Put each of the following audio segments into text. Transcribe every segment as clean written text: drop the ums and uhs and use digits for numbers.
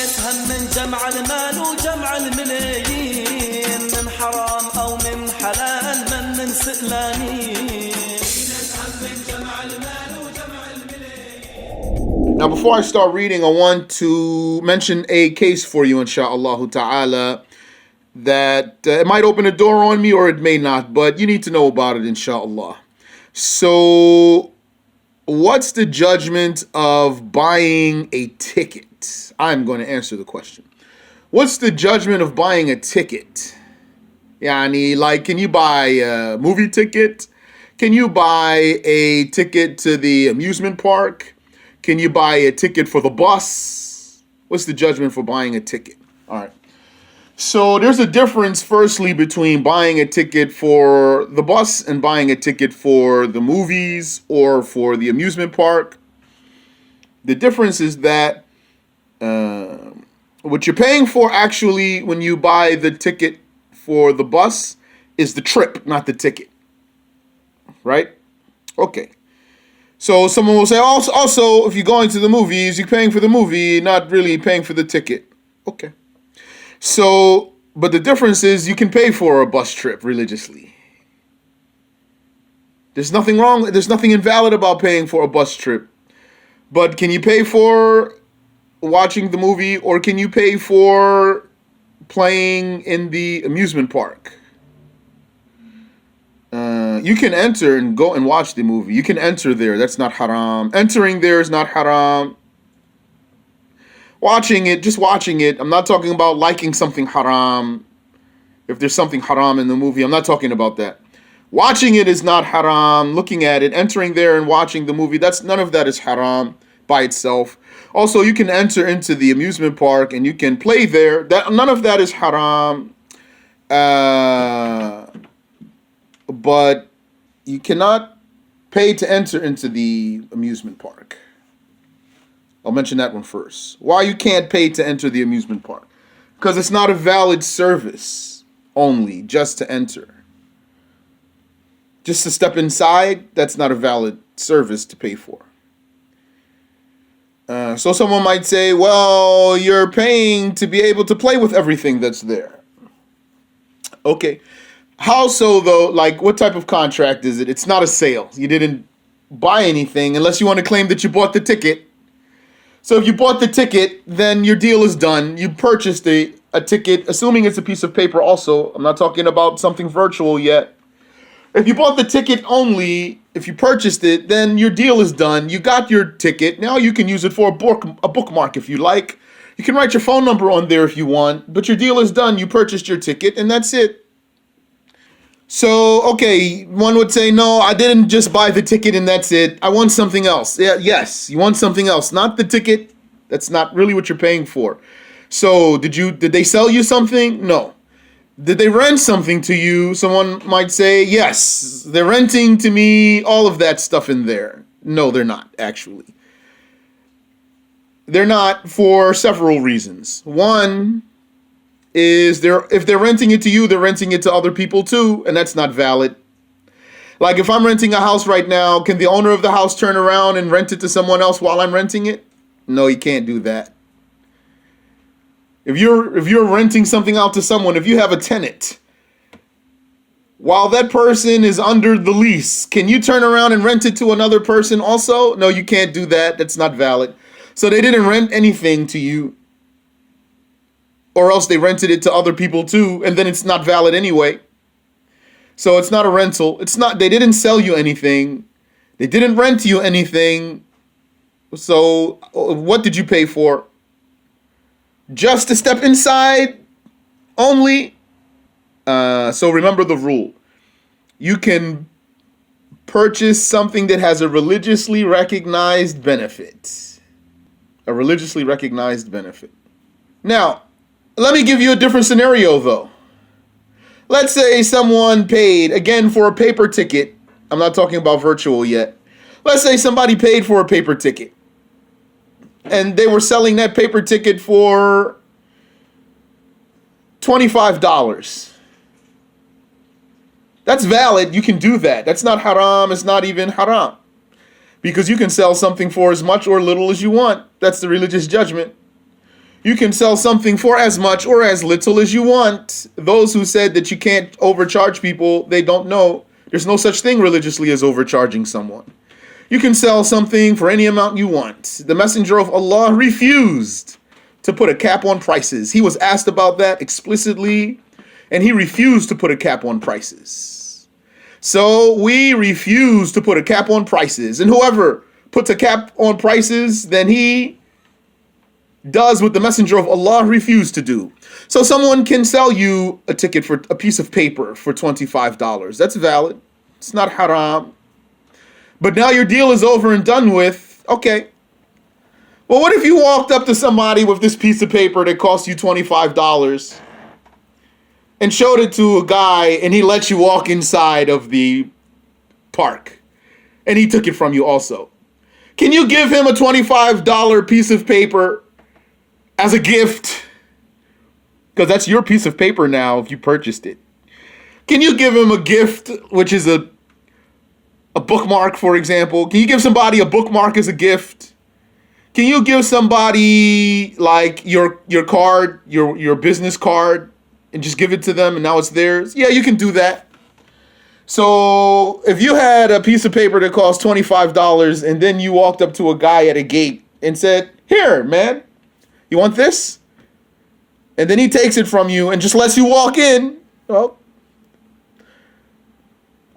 نتهم من جمع المال وجمع الملايين، من حرام أو من حلال من سئلانين. Now, before I start reading, I want to mention a case for you, insha'Allah ta'ala, that it might open a door on me or it may not, but you need to know about it, insha'Allah. So, what's the judgment of buying a ticket? I'm going to answer the question. What's the judgment of buying a ticket? Yani, like, can you buy a movie ticket? Can you buy a ticket to the amusement park? Can you buy a ticket for the bus? What's the judgment for buying a ticket? All right. So there's a difference, firstly, between buying a ticket for the bus and buying a ticket for the movies or for the amusement park. The difference is that what you're paying for, actually, when you buy the ticket for the bus, is the trip, not the ticket. Right? Okay. So someone will say, also, if you're going to the movies, you're paying for the movie, not really paying for the ticket. Okay. So, but the difference is you can pay for a bus trip religiously. There's nothing wrong, there's nothing invalid about paying for a bus trip. But can you pay for watching the movie, or can you pay for playing in the amusement park? You can enter and go and watch the movie. You can enter there. That's not haram. Entering there is not haram. Watching it, just watching it. I'm not talking about liking something haram. If there's something haram in the movie, I'm not talking about that. Watching it is not haram. Looking at it, entering there and watching the movie, none of that is haram by itself. Also, you can enter into the amusement park and you can play there. None of that is haram. But you cannot pay to enter into the amusement park. I'll mention that one first. Why you can't pay to enter the amusement park? Because it's not a valid service only, just to enter. Just to step inside, that's not a valid service to pay for. So someone might say, well, you're paying to be able to play with everything that's there. Okay. How so, though? Like, what type of contract is it? It's not a sale. You didn't buy anything unless you want to claim that you bought the ticket. So if you bought the ticket, then your deal is done. You purchased a ticket, assuming it's a piece of paper also. I'm not talking about something virtual yet. If you bought the ticket only, if you purchased it, then your deal is done. You got your ticket. Now you can use it for a bookmark if you like. You can write your phone number on there if you want. But your deal is done. You purchased your ticket, and that's it. So, okay, one would say, no, I didn't just buy the ticket and that's it. I want something else. Yeah, yes, you want something else, not the ticket. That's not really what you're paying for. So, did they sell you something? No. Did they rent something to you? Someone might say, yes, they're renting to me all of that stuff in there. No, they're not, actually. They're not for several reasons. One is if they're renting it to you, they're renting it to other people too, and that's not valid. Like, if I'm renting a house right now, can the owner of the house turn around and rent it to someone else while I'm renting it? No, you can't do that. If you're renting something out to someone, if you have a tenant, while that person is under the lease, can you turn around and rent it to another person also? No, you can't do that. That's not valid. So they didn't rent anything to you. Or else they rented it to other people too, and then it's not valid anyway. So it's not a rental. They didn't sell you anything. They didn't rent you anything. So what did you pay for? Just to step inside only? So remember the rule. You can purchase something that has a religiously recognized benefit. A religiously recognized benefit. Now, let me give you a different scenario, though. Let's say someone paid, again, for a paper ticket. I'm not talking about virtual yet. Let's say somebody paid for a paper ticket. And they were selling that paper ticket for $25. That's valid. You can do that. That's not haram. It's not even haram. Because you can sell something for as much or little as you want. That's the religious judgment. You can sell something for as much or as little as you want. Those who said that you can't overcharge people, they don't know. There's no such thing religiously as overcharging someone. You can sell something for any amount you want. The Messenger of Allah refused to put a cap on prices. He was asked about that explicitly, and he refused to put a cap on prices. So we refuse to put a cap on prices. And whoever puts a cap on prices, then he does what the Messenger of Allah refused to do. So someone can sell you a ticket for a piece of paper for $25. That's valid. It's not haram. But now your deal is over and done with. Okay. Well, what if you walked up to somebody with this piece of paper that cost you $25 and showed it to a guy and he let you walk inside of the park and he took it from you also? Can you give him a $25 piece of paper as a gift? Because that's your piece of paper now if you purchased it. Can you give him a gift, which is a bookmark, for example? Can you give somebody a bookmark as a gift? Can you give somebody like your card, your business card, and just give it to them and now it's theirs? Yeah, you can do that. So if you had a piece of paper that cost $25 and then you walked up to a guy at a gate and said, "Here, man, you want this?" And then he takes it from you and just lets you walk in. Well,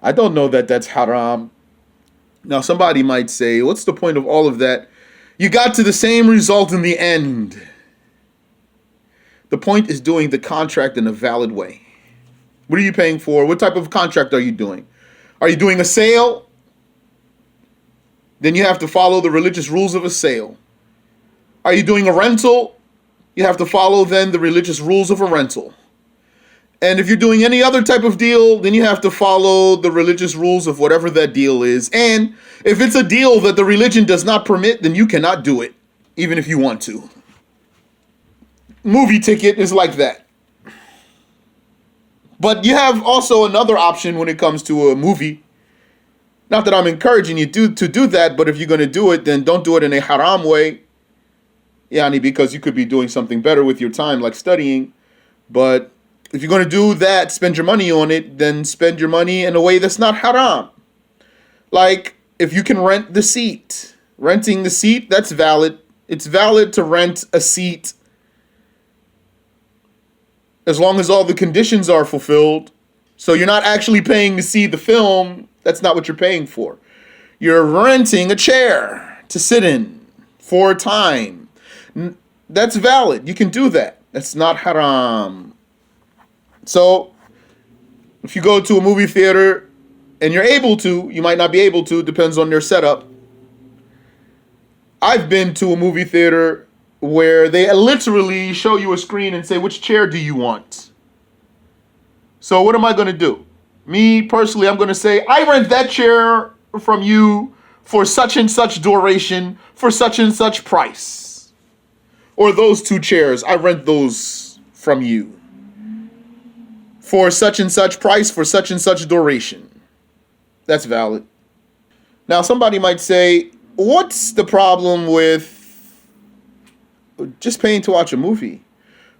I don't know that that's haram. Now, somebody might say, what's the point of all of that? You got to the same result in the end. The point is doing the contract in a valid way. What are you paying for? What type of contract are you doing? Are you doing a sale? Then you have to follow the religious rules of a sale. Are you doing a rental? You have to follow then the religious rules of a rental. And if you're doing any other type of deal, then you have to follow the religious rules of whatever that deal is. And if it's a deal that the religion does not permit, then you cannot do it, even if you want to. Movie ticket is like that. But you have also another option when it comes to a movie. Not that I'm encouraging you to do that, but if you're going to do it, then don't do it in a haram way. Yani, because you could be doing something better with your time, like studying. But if you're going to do that, spend your money on it, then spend your money in a way that's not haram. Like, if you can rent the seat. Renting the seat, that's valid. It's valid to rent a seat as long as all the conditions are fulfilled. So you're not actually paying to see the film. That's not what you're paying for. You're renting a chair to sit in for a time. That's valid. You can do that. That's not haram. So, if you go to a movie theater and you're able to, you might not be able to, depends on their setup. I've been to a movie theater where they literally show you a screen and say, which chair do you want? So what am I going to do? Me, personally, I'm going to say, I rent that chair from you for such and such duration, for such and such price. Or those two chairs, I rent those from you for such and such price, for such and such duration. That's valid. Now, somebody might say, what's the problem with just paying to watch a movie?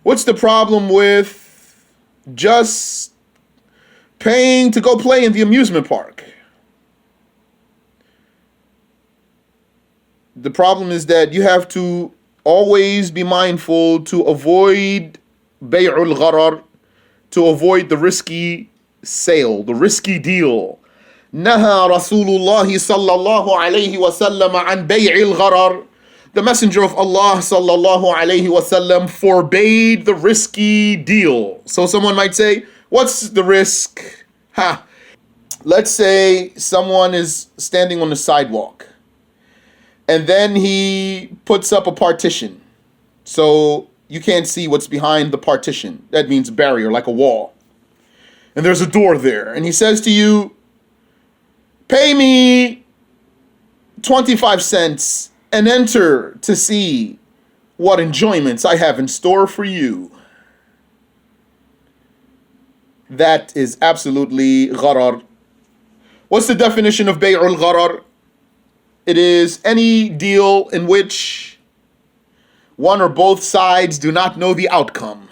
What's the problem with just paying to go play in the amusement park? The problem is that you have to always be mindful to avoid bay'ul gharar, to avoid the risky sale, the risky deal. Naha Rasulullah sallallahu alayhi wa sallam an bay'il gharar. The Messenger of Allah sallallahu alayhi wa sallam forbade the risky deal. So someone might say, what's the risk? Let's say someone is standing on the sidewalk and then he puts up a partition. So you can't see what's behind the partition. That means barrier, like a wall. And there's a door there. And he says to you, pay me 25 cents and enter to see what enjoyments I have in store for you. That is absolutely gharar. What's the definition of bay'ul gharar? It is any deal in which one or both sides do not know the outcome.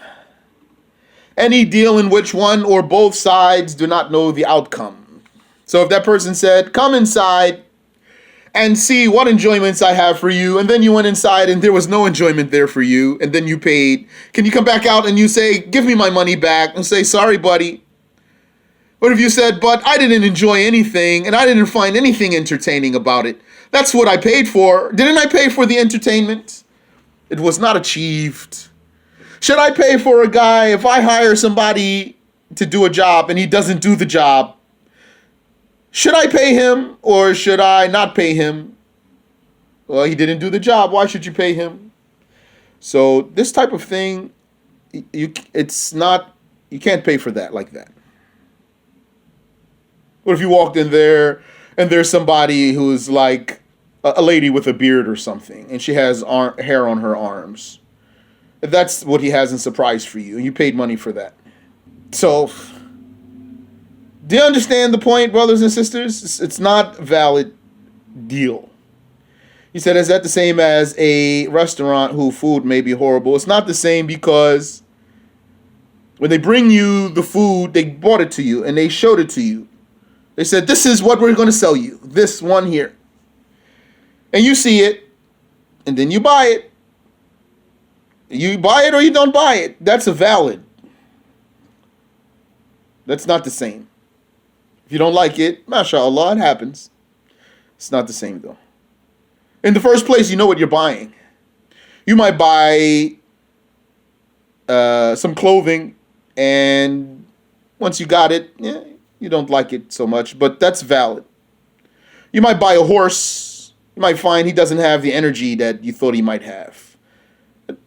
Any deal in which one or both sides do not know the outcome. So if that person said, come inside and see what enjoyments I have for you, and then you went inside and there was no enjoyment there for you, and then you paid, can you come back out and you say, give me my money back, and say, sorry, buddy? What if you said, but I didn't enjoy anything and I didn't find anything entertaining about it? That's what I paid for. Didn't I pay for the entertainment? It was not achieved. Should I pay for a guy if I hire somebody to do a job and he doesn't do the job? Should I pay him or should I not pay him? Well, he didn't do the job. Why should you pay him? So this type of thing, you can't pay for that like that. What if you walked in there and there's somebody who's like a lady with a beard or something, and she has hair on her arms? That's what he has in surprise for you, and you paid money for that. So, do you understand the point, brothers and sisters? It's not a valid deal. He said, is that the same as a restaurant whose food may be horrible? It's not the same, because when they bring you the food, they brought it to you and they showed it to you. They said, this is what we're going to sell you, this one here. And you see it, and then you buy it. You buy it or you don't buy it. That's a valid. That's not the same. If you don't like it, mashallah, it happens. It's not the same though. In the first place, you know what you're buying. You might buy some clothing, and once you got it, you don't like it so much, but that's valid. You might buy a horse. You might find he doesn't have the energy that you thought he might have.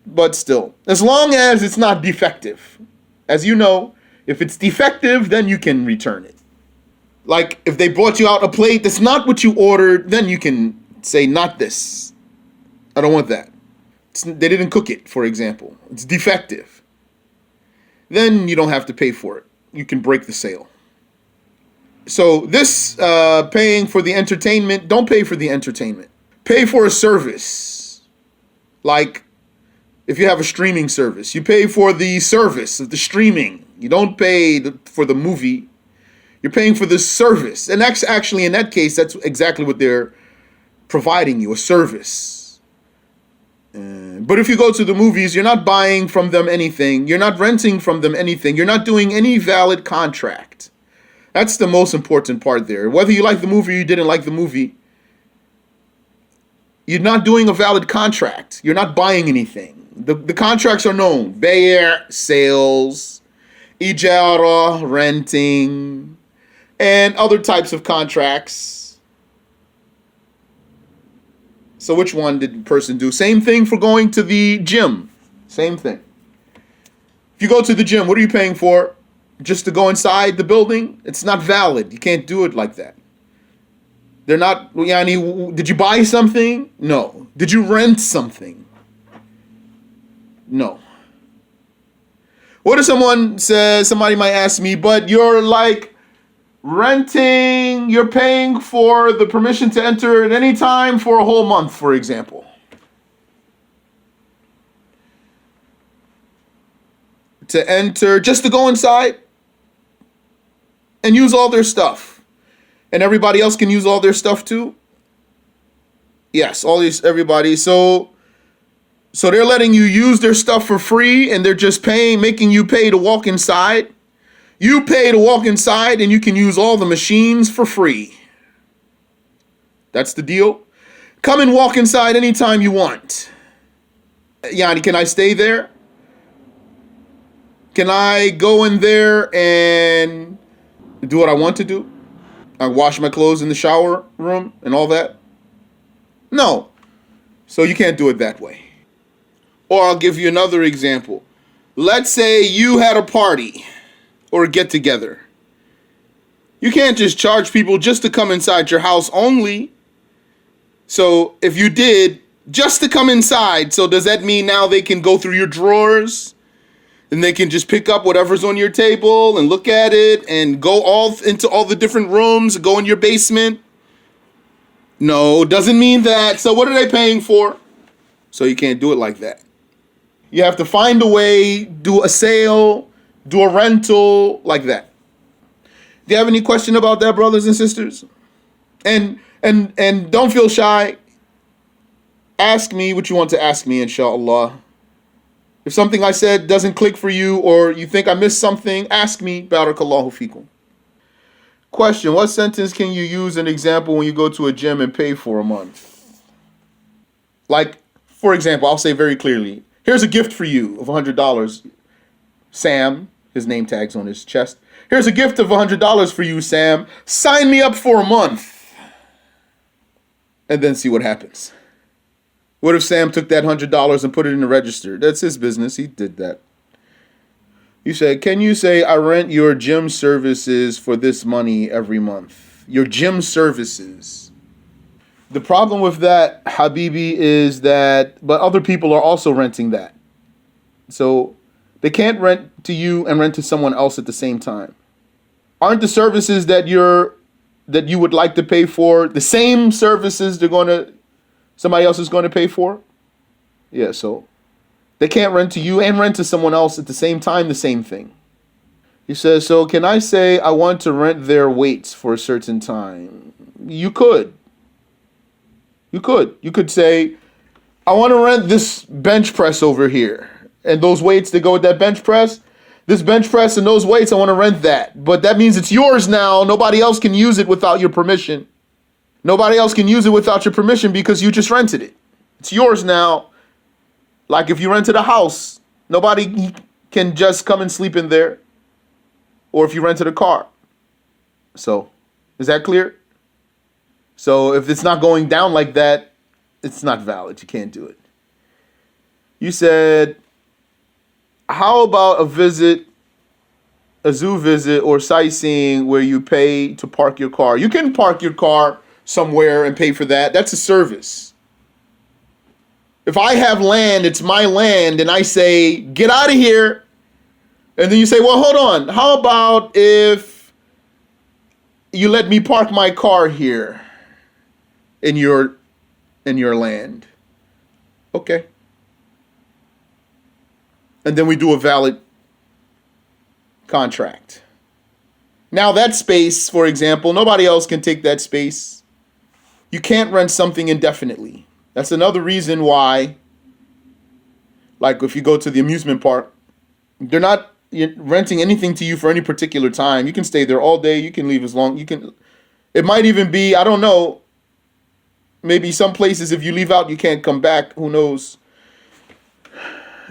But still, as long as it's not defective. As you know, if it's defective, then you can return it. Like if they brought you out a plate that's not what you ordered, then you can say, not this. I don't want that. They didn't cook it, for example. It's defective. Then you don't have to pay for it. You can break the sale. So this paying for the entertainment, don't pay for the entertainment. Pay for a service. Like if you have a streaming service, you pay for the service of the streaming. You don't pay for the movie. You're paying for the service. And that's actually, in that case, that's exactly what they're providing you, a service. But if you go to the movies, you're not buying from them anything. You're not renting from them anything. You're not doing any valid contract. That's the most important part there. Whether you like the movie or you didn't like the movie, you're not doing a valid contract. You're not buying anything. The contracts are known. Bay' sales, ijara, renting, and other types of contracts. So which one did the person do? Same thing for going to the gym. Same thing. If you go to the gym, what are you paying for? Just to go inside the building? It's not valid. You can't do it like that. They're not, did you buy something? No. Did you rent something? No. What if someone says, somebody might ask me, but you're like renting, you're paying for the permission to enter at any time for a whole month, for example. To enter, just to go inside and use all their stuff. And everybody else can use all their stuff too? Yes, everybody. So they're letting you use their stuff for free, and they're just making you pay to walk inside. You pay to walk inside, and you can use all the machines for free. That's the deal. Come and walk inside anytime you want. Yani, can I stay there? Can I go in there and do what I want to do? I wash my clothes in the shower room and all that? No. So you can't do it that way. Or I'll give you another example. Let's say you had a party or a get-together. You can't just charge people just to come inside your house only. So if you did just to come inside, so does that mean now they can go through your drawers and they can just pick up whatever's on your table and look at it and go into all the different rooms, go in your basement? No, doesn't mean that. So what are they paying for? So you can't do it like that. You have to find a way, do a sale, do a rental, like that. Do you have any question about that, brothers and sisters? And don't feel shy. Ask me what you want to ask me, inshallah. If something I said doesn't click for you or you think I missed something, ask me. Barakallahu feekum. Question, what sentence can you use an example when you go to a gym and pay for a month? Like, for example, I'll say very clearly, here's a gift for you of $100. Sam, his name tag's on his chest. Here's a gift of $100 for you, Sam. Sign me up for a month. And then see what happens. What if Sam took that $100 and put it in the register? That's his business. He did that. You said, can you say I rent your gym services for this money every month? Your gym services. The problem with that, Habibi, is that, but other people are also renting that. So they can't rent to you and rent to someone else at the same time. Aren't the services that you would like to pay for the same services somebody else is going to pay for? Yeah, so they can't rent to you and rent to someone else at the same time, the same thing. He says, so can I say I want to rent their weights for a certain time? You could. You could say, I want to rent this bench press over here. And those weights that go with that bench press, this bench press and those weights, I want to rent that. But that means it's yours now. Nobody else can use it without your permission. Nobody else can use it without your permission because you just rented it. It's yours now. Like if you rented a house, nobody can just come and sleep in there. Or if you rented a car. So, is that clear? So if it's not going down like that, it's not valid. You can't do it. You said, how about a zoo visit or sightseeing where you pay to park your car? You can park your car somewhere and pay for that. That's a service. If I have land, it's my land, and I say, get out of here. And then you say, well, hold on. How about if you let me park my car here in your land? Okay. And then we do a valid contract. Now that space, for example, nobody else can take that space. You can't rent something indefinitely. That's another reason why, like if you go to the amusement park, they're not renting anything to you for any particular time. You can stay there all day. You can leave as long. You can. It might even be, I don't know, maybe some places if you leave out, you can't come back. Who knows?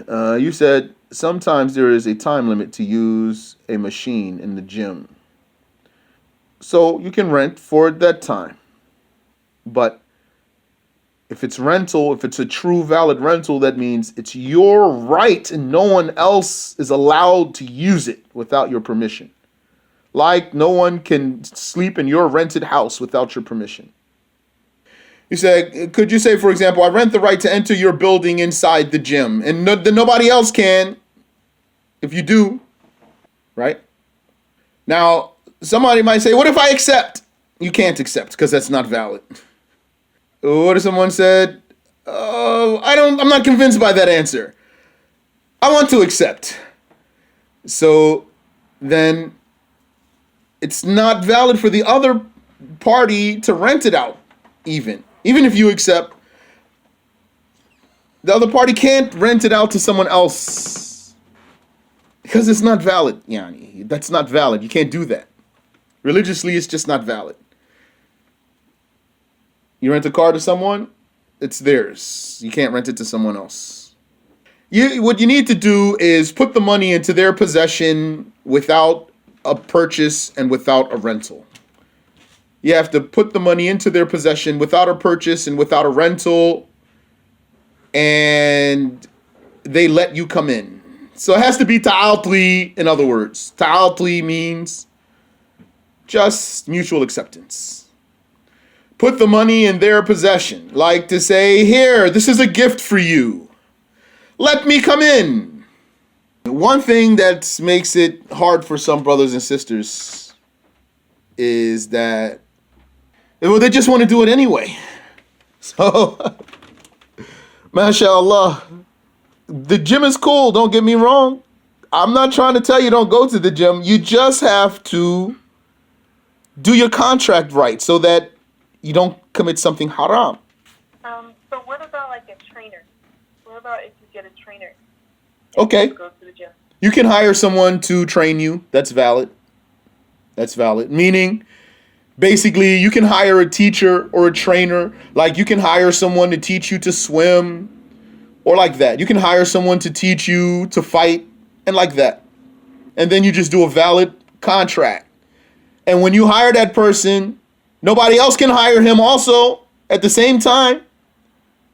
You said sometimes there is a time limit to use a machine in the gym. So you can rent for that time. But if it's rental, if it's a true valid rental, that means it's your right and no one else is allowed to use it without your permission. Like no one can sleep in your rented house without your permission. You said, could you say, for example, I rent the right to enter your building inside the gym, and then nobody else can if you do, right? Now, somebody might say, what if I accept? You can't accept because that's not valid. What if someone said, I'm not convinced by that answer. I want to accept. So then it's not valid for the other party to rent it out, even if you accept. The other party can't rent it out to someone else because it's not valid. Yani, that's not valid. You can't do that. Religiously, it's just not valid. You rent a car to someone, it's theirs. You can't rent it to someone else. What you need to do is put the money into their possession without a purchase and without a rental. You have to put the money into their possession without a purchase and without a rental, and they let you come in. So it has to be ta'atli, in other words. Ta'atli means just mutual acceptance. Put the money in their possession, like to say, here, this is a gift for you. Let me come in. One thing that makes it hard for some brothers and sisters is that, well, they just want to do it anyway. So, mashallah, the gym is cool, don't get me wrong. I'm not trying to tell you don't go to the gym. You just have to do your contract right so that you don't commit something haram. So what about like a trainer? What about if you get a trainer? Okay. Go to the gym. You can hire someone to train you. That's valid. That's valid. Meaning, basically, you can hire a teacher or a trainer. Like, you can hire someone to teach you to swim or like that. You can hire someone to teach you to fight and like that. And then you just do a valid contract. And when you hire that person, nobody else can hire him also at the same time.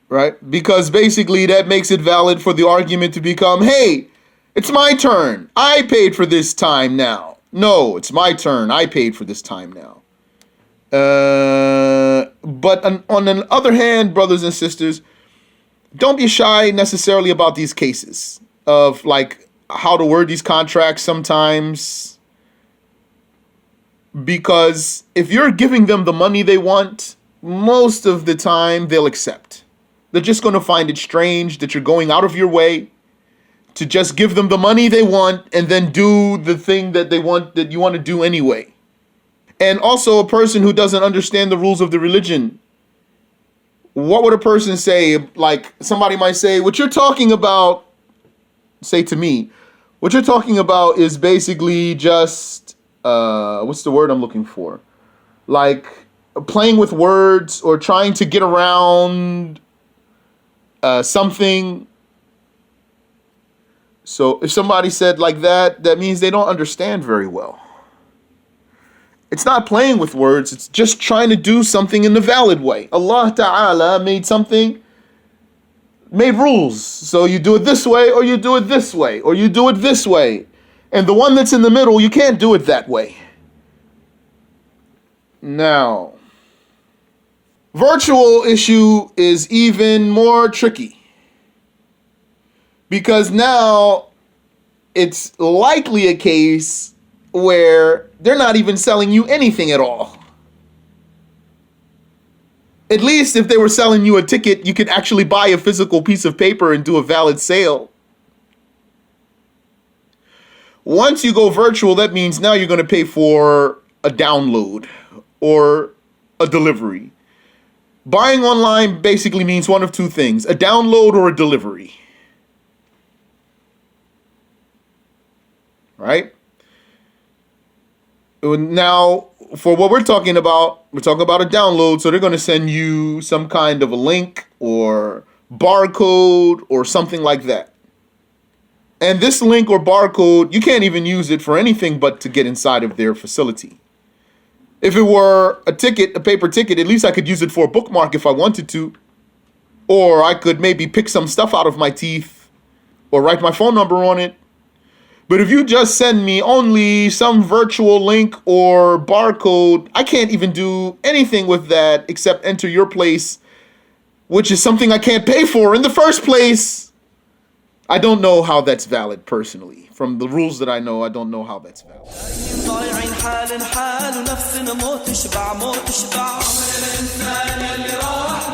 Right? Because basically that makes it valid for the argument to become, hey, it's my turn. I paid for this time now. No, it's my turn. I paid for this time now. But on the other hand, brothers and sisters, don't be shy necessarily about these cases of like how to word these contracts sometimes. Because if you're giving them the money they want, most of the time they'll accept. They're just going to find it strange that you're going out of your way to just give them the money they want and then do the thing that they want, that you want to do anyway. And also a person who doesn't understand the rules of the religion. What would a person say? Like somebody might say, what you're talking about, say to me, what you're talking about is basically just, what's the word I'm looking for? Like playing with words or trying to get around something. So if somebody said like that, that means they don't understand very well. It's not playing with words. It's just trying to do something in the valid way. Allah Ta'ala made rules. So you do it this way, or you do it this way, or you do it this way. And the one that's in the middle, you can't do it that way. Now, virtual issue is even more tricky. Because now it's likely a case where they're not even selling you anything at all. At least if they were selling you a ticket, you could actually buy a physical piece of paper and do a valid sale. Once you go virtual, that means now you're going to pay for a download or a delivery. Buying online basically means one of two things, a download or a delivery. Right? Now, for what we're talking about a download, so they're going to send you some kind of a link or barcode or something like that. And this link or barcode, you can't even use it for anything but to get inside of their facility. If it were a ticket, a paper ticket, at least I could use it for a bookmark if I wanted to. Or I could maybe pick some stuff out of my teeth or write my phone number on it. But if you just send me only some virtual link or barcode, I can't even do anything with that except enter your place, which is something I can't pay for in the first place. I don't know how that's valid personally. From the rules that I know, I don't know how that's valid. ضايعين حال حال ونفس موت تشبع موت تشبع عمر الإنسان يلي راح